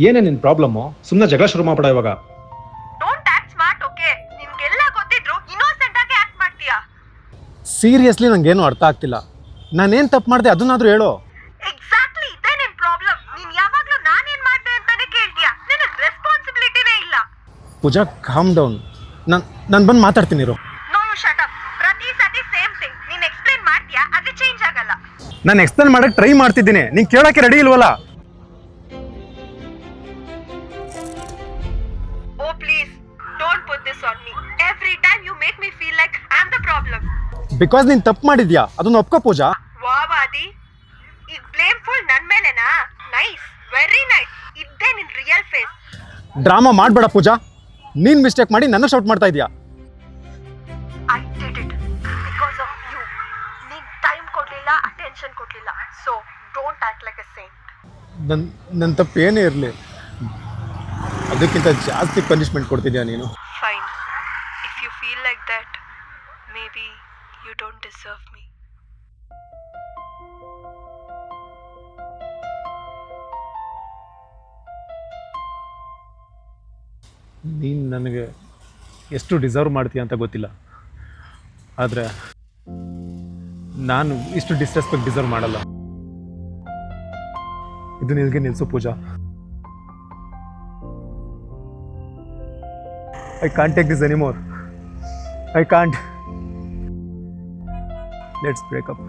ಏನೇ ನಿನ್ ಪ್ರಾಬ್ಲಮ್ಮು? ಸುಮ್ಮನೆ ಜಗಳ ಶುರು ಮಾಡ್ಬೇಡ ಇವಾಗ. Don't act smart, okay? ನಿನ್ಗೆಲ್ಲ ಗೊತ್ತಿದ್ರು ಇನ್ನೋಸೆಂಟ್ ಆಗಿ ಆಕ್ಟ್ ಮಾಡ್ತೀಯಾ? ಸೀರಿಯಸ್ಲಿ ನಂಗೇನು ಅರ್ಥ ಆಗ್ತಿಲ್ಲ. ನಾನೇನು ತಪ್ಪು ಮಾಡಿದೆ ಅದನ್ನಾದ್ರೂ ಹೇಳು. ಎಕ್ಸಾಕ್ಟ್ಲಿ ಇದೇ ನಿನ್ ಪ್ರಾಬ್ಲಮ್. ನೀನ್ ಯಾವಾಗ್ಲೂ ನಾನೇನ್ ಮಾಡ್ದೆ ಅಂತಾನೆ ಕೇಳ್ತೀಯಾ. ನಿನಗೆ ರೆಸ್ಪಾನ್ಸಿಬಿಲಿಟಿನೇ ಇಲ್ಲ. Pooja, calm down. ನಾನು ಬಂದು ಮಾತಾಡ್ತೀನಿ ಇರು. No you shut up. ಪ್ರತಿ ಸತಿ ಸೇಮ್ ಥಿಂಗ್. ನೀನ್ ಎಕ್ಸ್ಪ್ಲೇನ್ ಮಾಡ್ತೀಯಾ, ಅದು ಚೇಂಜ್ ಆಗಲ್ಲ. ನಾನು ಎಕ್ಸ್ಪ್ಲೇನ್ ಮಾಡಕ್ಕೆ ಟ್ರೈ ಮಾಡ್ತಿದ್ದೀನಿ, ನೀನು ಕೇಳೋಕ್ಕೆ ರೆಡಿ ಇಲ್ವಲ್ಲ. Oh please, don't put this on me. Every time you make me feel like I'm the problem. Because ನೀನು ತಪ್ಪು ಮಾಡಿದ್ಯಾ, ಅದನ್ನ ಒಪ್ಕೋ ಪೂಜಾ. ವಾವಾದಿ, ಈ ಬ್ಲೇಮ್ಫುಲ್ ನನ್ ಮೇಲೆನಾ? Nice, very nice. ಇದ್ದೇ ನಿನ್ ರಿಯಲ್ ಫೇಸ್. ಡ್ರಾಮಾ ಮಾಡಬೇಡ ಪೂಜಾ. ನೀನು ಮಿಸ್ಟೇಕ್ ಮಾಡಿ ನನ್ನ ಶೌಟ್ ಮಾಡ್ತಾ ಇದೀಯಾ. I did it because of you. ನೀನ್ ಟೈಮ್ ಕೊಡ್ಲಿಲ್ಲ, ಅಟೆನ್ಷನ್ ಕೊಡ್ಲಿಲ್ಲ. So don't act like a saint. ನನ್ನ ತಪ್ಪು ಏನೇ ಇರಲಿ, ಅದಕ್ಕಿಂತ ಜಾಸ್ತಿ ಪನಿಷ್ಮೆಂಟ್ ಕೊಡ್ತಿದ್ಯಾ ನೀನು. Fine. If you feel like that, maybe you don't deserve me. ನೀನು ನನಗೆ ಎಷ್ಟು ಡಿಸರ್ವ್ ಮಾಡ್ತೀಯ ಅಂತ ಗೊತ್ತಿಲ್ಲ, ಆದರೆ ನಾನು ಇಷ್ಟು ಡಿಸ್ರೆಸ್ಪೆಕ್ಟ್ ಡಿಸರ್ವ್ ಮಾಡಲ್ಲ. ಇದು ನಿಲ್ಗೆ ನಿಲ್ಸು ಪೂಜಾ. I can't take this anymore. I can't. Let's break up.